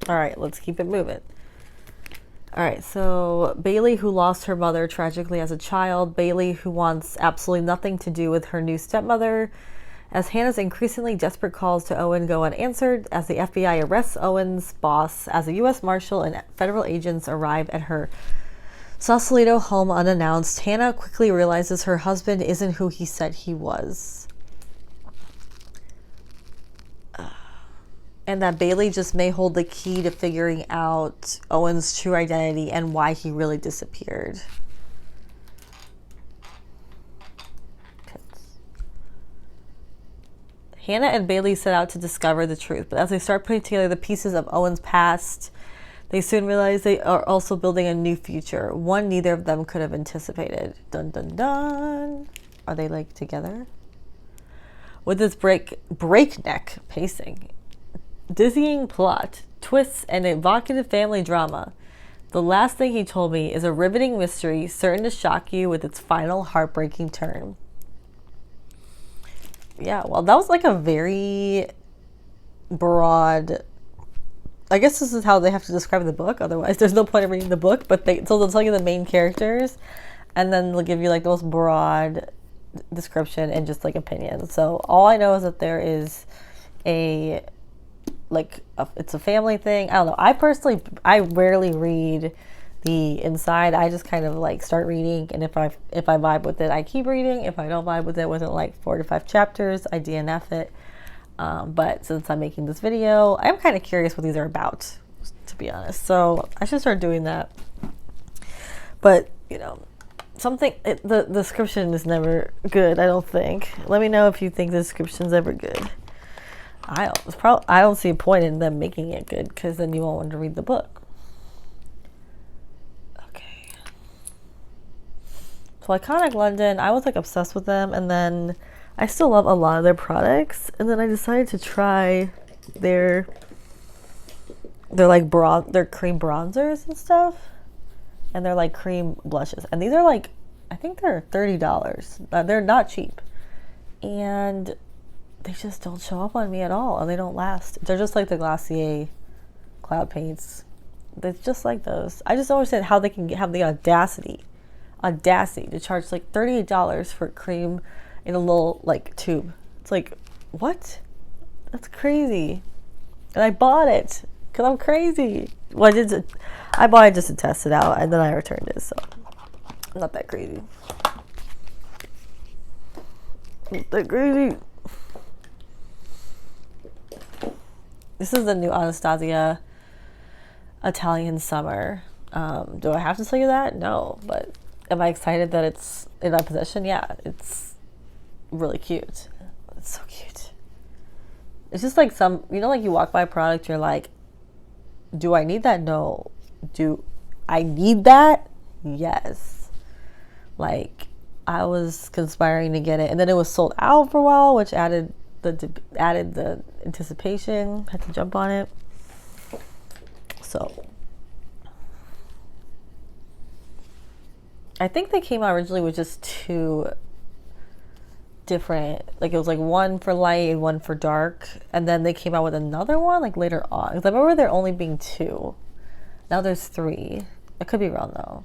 All right, let's keep it moving. All right, so Bailey, who lost her mother tragically as a child. Bailey, who wants absolutely nothing to do with her new stepmother. As Hannah's increasingly desperate calls to Owen go unanswered, as the FBI arrests Owen's boss, as a U.S. Marshal and federal agents arrive at her Sausalito home unannounced, Hannah quickly realizes her husband isn't who he said he was. And that Bailey just may hold the key to figuring out Owen's true identity and why he really disappeared. Hannah and Bailey set out to discover the truth, but as they start putting together the pieces of Owen's past, they soon realize they are also building a new future, one neither of them could have anticipated. Dun dun dun. Are they like together? With its breakneck pacing, dizzying plot, twists, and evocative family drama, the last thing he told me is a riveting mystery certain to shock you with its final heartbreaking turn. Yeah, well, that was like a very broad... I guess this is how they have to describe the book. Otherwise, there's no point in reading the book. But they'll tell you the main characters, and then they'll give you like the most broad description and just like opinion. So all I know is that there is it's a family thing. I don't know. I rarely read the inside. I just kind of like start reading, and if I vibe with it, I keep reading. If I don't vibe with it within like 4 to 5 chapters, I DNF it. But since I'm making this video, I'm kind of curious what these are about, to be honest. So I should start doing that. But you know, the description is never good, I don't think. Let me know if you think the description's ever good. I don't see a point in them making it good, because then you won't want to read the book. Okay. So Iconic London, I was like obsessed with them, and then I still love a lot of their products, and then I decided to try their like their cream bronzers and stuff, and they're like cream blushes, and these are like, I think they're $30. They're not cheap, and they just don't show up on me at all, and they don't last. They're just like the Glossier cloud paints. They're just like those. I just don't understand how they can have the audacity to charge like $38 for cream in a little like tube. It's like, what? That's crazy. And I bought it because I'm crazy. Well, I bought it just to test it out, and then I returned it, so I'm not that crazy. Not that crazy. This is the new Anastasia Italian Summer. Do I have to tell you that? No, but am I excited that it's in my possession? Yeah, it's really cute. It's so cute. It's just like like you walk by a product, you're like, do I need that? No. Do I need that? Yes. Like, I was conspiring to get it, and then it was sold out for a while, which added the anticipation. Had to jump on it. So I think they came out originally with just 2 different, like it was like one for light and one for dark, and then they came out with another one like later on, because I remember there only being 2. Now there's 3. I could be wrong though.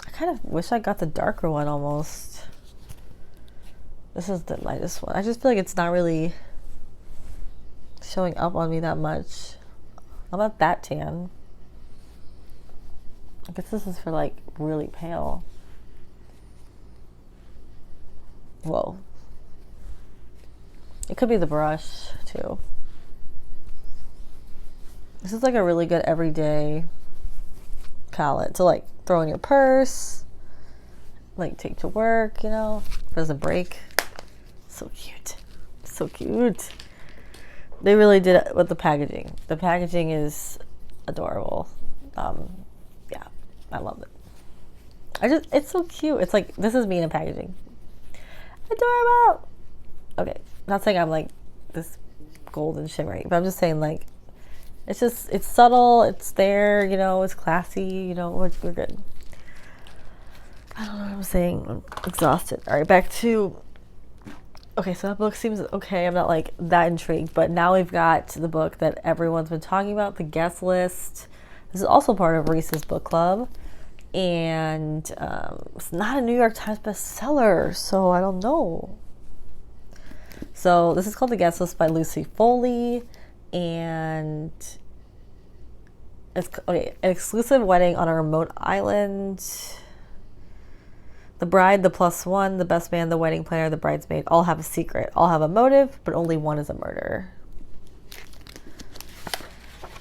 I kind of wish I got the darker one almost. This is the lightest one. I just feel like it's not really showing up on me that much. I'm not that tan. I guess this is for like really pale. Whoa. It could be the brush too. This is like a really good everyday palette to like throw in your purse, like take to work, you know, if it doesn't break. So cute. So cute. They really did it with the packaging. The packaging is adorable. Yeah, I love it. It's so cute. It's like, this is me in packaging. Adorable. Okay, not saying I'm like this golden shimmery, but I'm just saying like, it's subtle, it's there, you know, it's classy, you know, we're good. I don't know what I'm saying. I'm exhausted. All right, back to Okay, so that book seems okay. I'm not like that intrigued, but now we've got the book that everyone's been talking about, The Guest List. This is also part of Reese's book club, and it's not a New York Times bestseller, so I don't know. So this is called The Guest List by Lucy Foley, and it's okay. An exclusive wedding on a remote island. The bride, the plus one, the best man, the wedding planner, the bridesmaid all have a secret. All have a motive, but only one is a murder.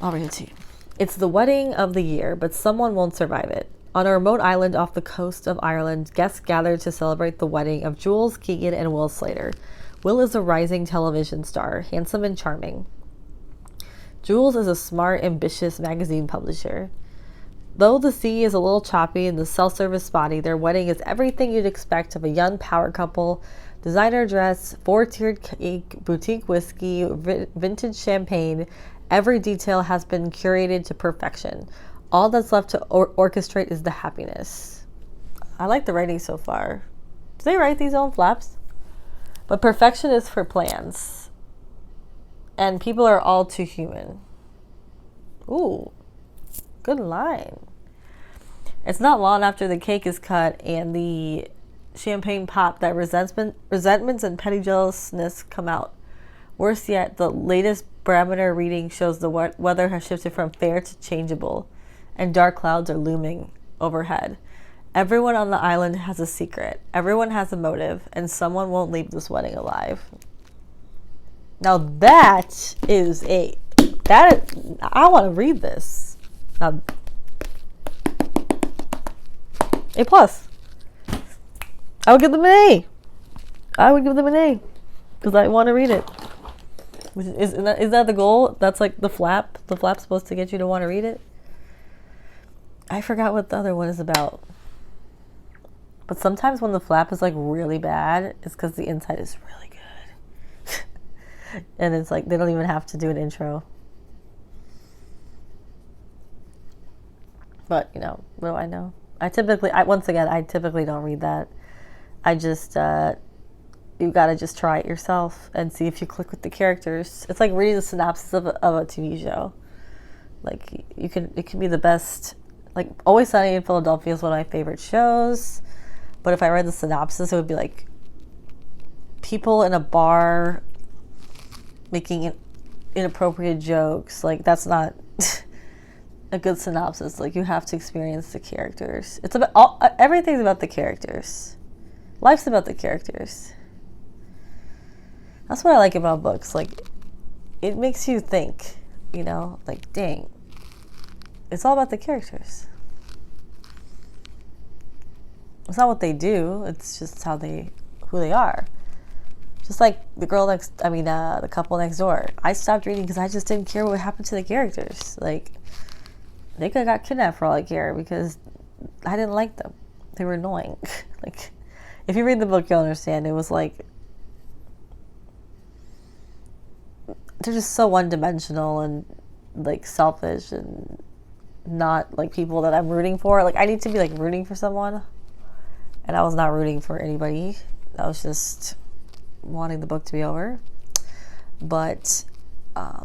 I'll read it to you. It's the wedding of the year, but someone won't survive it. On a remote island off the coast of Ireland, guests gather to celebrate the wedding of Jules Keegan and Will Slater. Will is a rising television star, handsome and charming. Jules is a smart, ambitious magazine publisher. Though the sea is a little choppy and the self-service spotty, their wedding is everything you'd expect of a young power couple. Designer dress, 4-tiered cake, boutique whiskey, vintage champagne. Every detail has been curated to perfection. All that's left to orchestrate is the happiness. I like the writing so far. Do they write these on flaps? But perfection is for plans. And people are all too human. Ooh. Good line. It's not long after the cake is cut and the champagne pop that resentments and petty jealousness come out. Worse yet, the latest barometer reading shows the weather has shifted from fair to changeable, and dark clouds are looming overhead. Everyone on the island has a secret. Everyone has a motive, and someone won't leave this wedding alive. Now that is I want to read this. A plus. I would give them an A. Because I want to read it. Is that the goal? That's like the flap. The flap's supposed to get you to want to read it. I forgot what the other one is about. But sometimes when the flap is like really bad, it's because the inside is really good. And it's like they don't even have to do an intro. But, what do I know? I typically don't read that. I just, you gotta just try it yourself and see if you click with the characters. It's like reading the synopsis of a TV show. Like, it can be the best. Like, Always Sunny in Philadelphia is one of my favorite shows. But if I read the synopsis, it would be like people in a bar making inappropriate jokes. Like, that's not a good synopsis. Like, you have to experience the characters. It's about everything's about the characters. Life's about the characters. That's what I like about books. Like, it makes you think, like, dang, it's all about the characters. It's not what they do, it's just who they are. Just like the couple next door. I stopped reading because I just didn't care what happened to the characters. Like, they could have got kidnapped for all I care because I didn't like them. They were annoying. Like, if you read the book, you'll understand. It was like, they're just so one-dimensional and like selfish and not like people that I'm rooting for. Like, I need to be like rooting for someone, and I was not rooting for anybody. I was just wanting the book to be over. But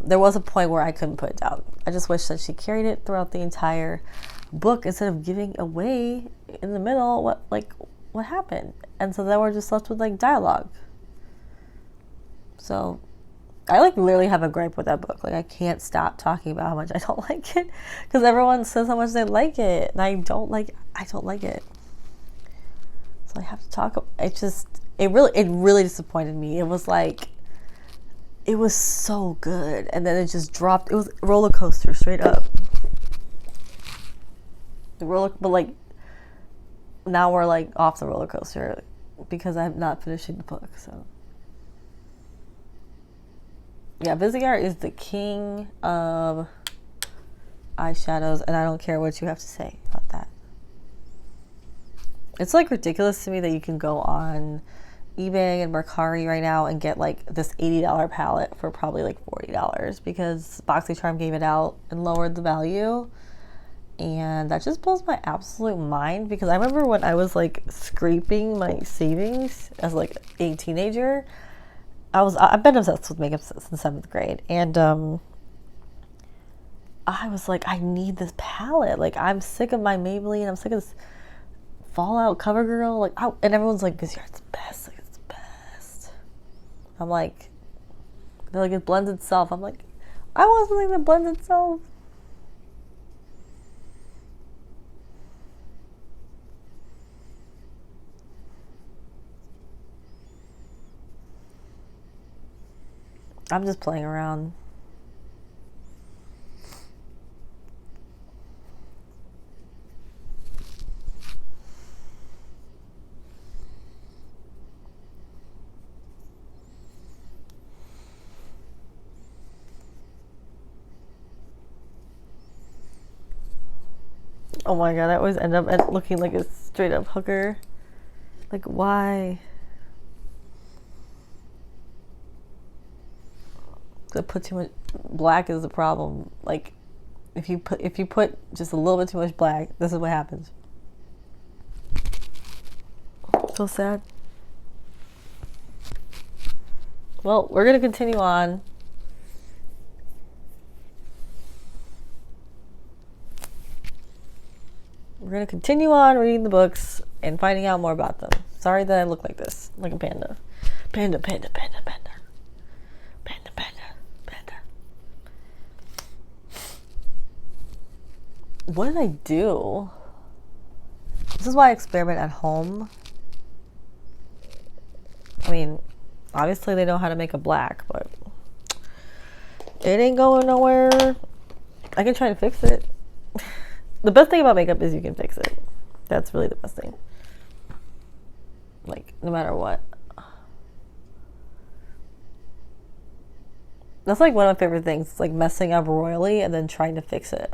there was a point where I couldn't put it down. I just wish that she carried it throughout the entire book instead of giving away in the middle what happened. And so then we're just left with like dialogue. So I like literally have a gripe with that book. Like, I can't stop talking about how much I don't like it because everyone says how much they like it, and I don't like it. So I have to talk. It really disappointed me. It was like, it was so good, and then it just dropped. It was a roller coaster, straight up. But like, now we're like off the roller coaster because I'm not finishing the book. So yeah, Visegar is the king of eyeshadows, and I don't care what you have to say about that. It's like ridiculous to me that you can go on eBay and Mercari right now and get like this $80 palette for probably like $40 because BoxyCharm gave it out and lowered the value. And that just blows my absolute mind because I remember when I was like scraping my savings as like a teenager, I've been obsessed with makeup since seventh grade, and I was like, I need this palette. Like, I'm sick of my Maybelline. I'm sick of this Fallout CoverGirl. Like, and everyone's like, "This it's best. Like, it's best." I'm like, they're like, it blends itself. I'm like, I want something that blends itself. I'm just playing around. Oh my god, I always end up looking like a straight up hooker. Like, why? I put too much black is the problem. Like, if you put just a little bit too much black, this is what happens. So sad. Well, we're gonna continue on. We're gonna continue on reading the books and finding out more about them. Sorry that I look like this, like a panda. Panda, panda, panda, panda. Panda, panda, panda. What did I do? This is why I experiment at home. I mean, obviously they know how to make a black, but it ain't going nowhere. I can try to fix it. The best thing about makeup is you can fix it. That's really the best thing. Like, no matter what. That's like one of my favorite things. It's like messing up royally and then trying to fix it.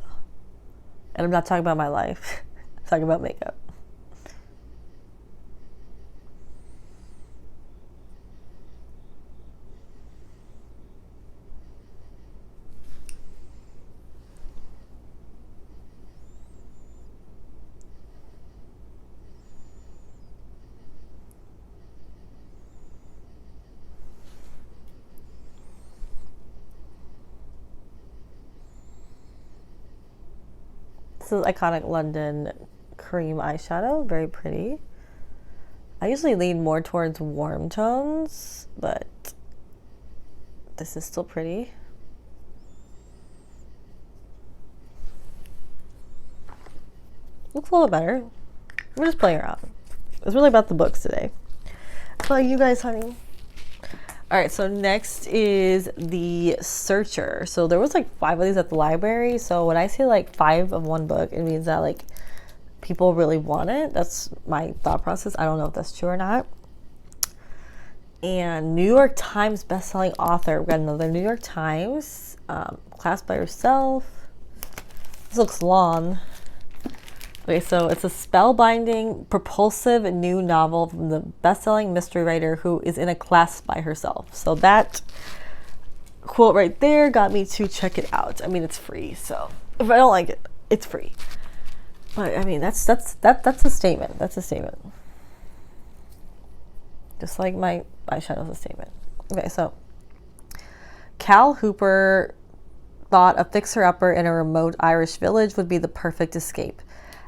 And I'm not talking about my life. I'm talking about makeup. This is Iconic London cream eyeshadow. Very pretty. I usually lean more towards warm tones, but this is still pretty. Looks a little better. We're just playing around. It's really about the books today. It's about you guys, honey. All right, so next is The Searcher. So there was like 5 of these at the library. So when I say like 5 of one book, it means that like people really want it. That's my thought process. I don't know if that's true or not. And New York Times bestselling author. We got another New York Times. Class by Yourself. This looks long. Okay, so it's a spellbinding, propulsive new novel from the best-selling mystery writer who is in a class by herself. So that quote right there got me to check it out. I mean, it's free, so if I don't like it, it's free. But I mean, that's a statement. That's a statement. Just like my eyeshadow is a statement. Okay, so Cal Hooper thought a fixer-upper in a remote Irish village would be the perfect escape.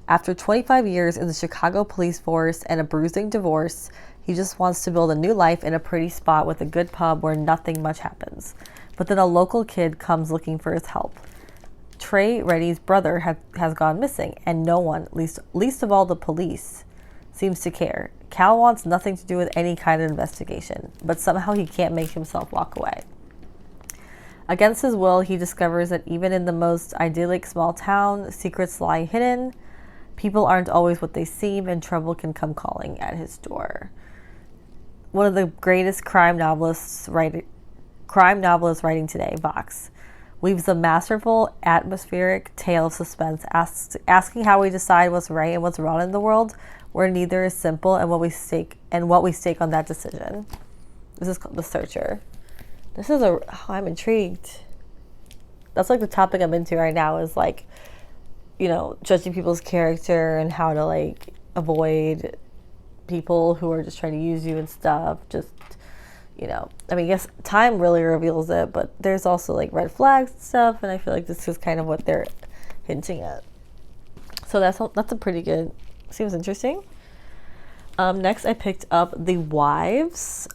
After 25 years in the Chicago police force and a bruising divorce, he just wants to build a new life in a pretty spot with a good pub where nothing much happens. But then a local kid comes looking for his help. Trey Reddy's brother has gone missing, and no one, least of all the police, seems to care. Cal wants nothing to do with any kind of investigation, but somehow he can't make himself walk away. Against his will, he discovers that even in the most idyllic small town, secrets lie hidden. People aren't always what they seem, and trouble can come calling at his door. One of the greatest crime novelists writing today, Vox, weaves a masterful, atmospheric tale of suspense, asking how we decide what's right and what's wrong in the world, where neither is simple, and what we stake on that decision. This is called The Searcher. I'm intrigued. That's like the topic I'm into right now is like, you know, judging people's character and how to like avoid people who are just trying to use you and stuff. Just, I mean, I guess time really reveals it, but there's also like red flags and stuff, and I feel like this is kind of what they're hinting at. So that's a pretty good, seems interesting. Next, I picked up The Wives.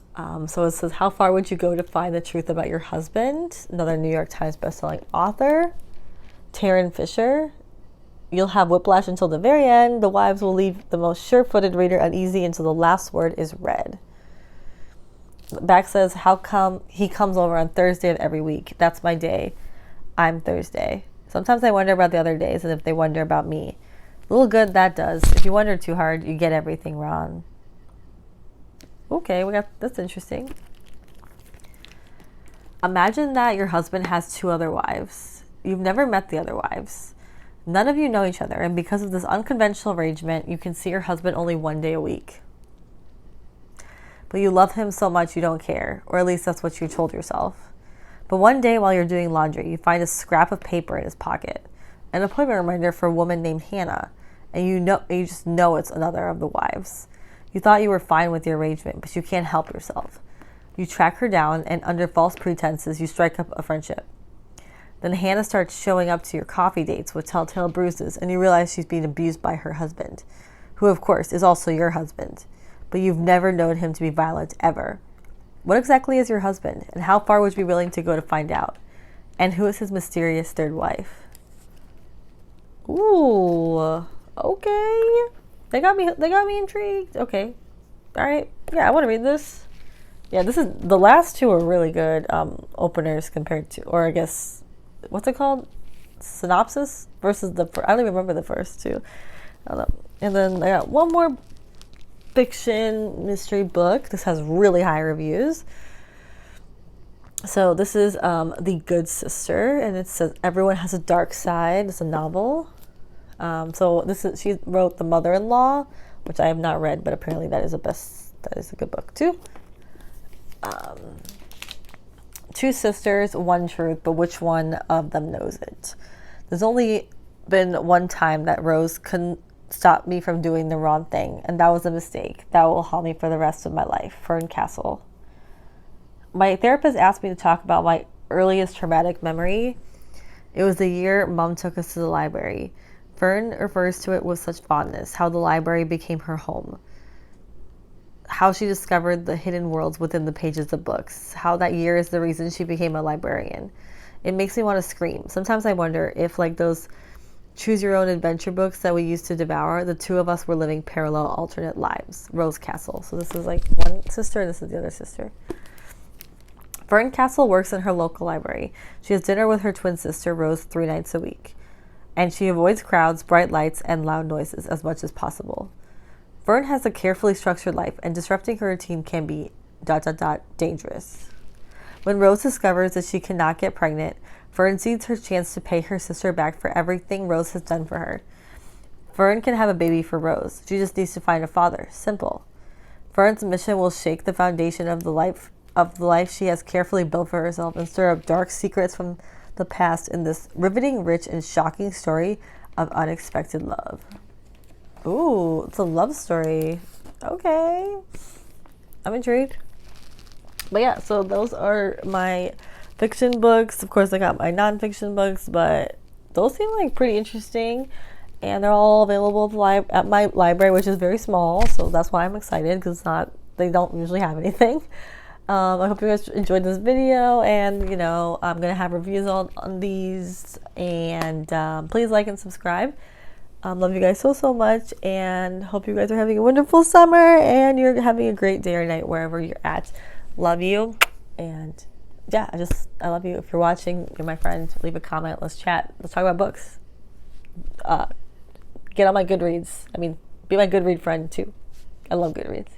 So it says, how far would you go to find the truth about your husband? Another New York Times bestselling author, Taryn Fisher. You'll have whiplash until the very end. The Wives will leave the most sure-footed reader uneasy until the last word is read. Back says, how come he comes over on Thursday of every week? That's my day. I'm Thursday. Sometimes I wonder about the other days and if they wonder about me. A little good that does. If you wonder too hard, you get everything wrong. Okay, that's interesting. Imagine that your husband has 2 other wives. You've never met the other wives. None of you know each other, and because of this unconventional arrangement, you can see your husband only 1 day a week. But you love him so much you don't care, or at least that's what you told yourself. But one day while you're doing laundry, you find a scrap of paper in his pocket, an appointment reminder for a woman named Hannah, and you just know it's another of the wives. You thought you were fine with the arrangement, but you can't help yourself. You track her down, and under false pretenses, you strike up a friendship. Then Hannah starts showing up to your coffee dates with telltale bruises, and you realize she's being abused by her husband, who, of course, is also your husband. But you've never known him to be violent, ever. What exactly is your husband, and how far would you be willing to go to find out? And who is his mysterious third wife? Ooh, okay. They got me intrigued. Okay. All right. Yeah, I want to read this. Yeah, the last 2 are really good openers compared to, or I guess, what's it called? Synopsis versus I don't even remember the first 2. I don't know. And then I got one more fiction mystery book. This has really high reviews. So this is The Good Sister, and it says everyone has a dark side. It's a novel. So she wrote The Mother-in-Law, which I have not read, but apparently that is a good book too. 2 sisters, one truth, but which one of them knows it? There's only been one time that Rose couldn't stop me from doing the wrong thing, and that was a mistake. That will haunt me for the rest of my life. Fern Castle. My therapist asked me to talk about my earliest traumatic memory. It was the year Mom took us to the library. Fern refers to it with such fondness, how the library became her home. How she discovered the hidden worlds within the pages of books. How that year is the reason she became a librarian. It makes me want to scream. Sometimes I wonder if, like those choose your own adventure books that we used to devour, the 2 of us were living parallel alternate lives. Rose Castle. So this is like one sister and this is the other sister. Fern Castle works in her local library. She has dinner with her twin sister Rose 3 nights a week. And she avoids crowds, bright lights, and loud noises as much as possible. Fern has a carefully structured life, and disrupting her routine can be ... dangerous. When Rose discovers that she cannot get pregnant, Fern sees her chance to pay her sister back for everything Rose has done for her. Fern can have a baby for Rose. She just needs to find a father. Simple. Fern's mission will shake the foundation of the life she has carefully built for herself and stir up dark secrets from the past in this riveting, rich, and shocking story of unexpected love. Ooh, it's a love story. Okay. I'm intrigued. But yeah, so those are my fiction books. Of course, I got my nonfiction books, but those seem like pretty interesting. And they're all available at my library, which is very small. So that's why I'm excited, because they don't usually have anything. I hope you guys enjoyed this video, and I'm gonna have reviews on these, and please like and subscribe. Love you guys so much, and hope you guys are having a wonderful summer and you're having a great day or night wherever you're at. Love you, and yeah, I love you. If you're watching, you're my friend, leave a comment, let's chat, let's talk about books. Get on my Goodreads. Be my Goodread friend too. I love Goodreads.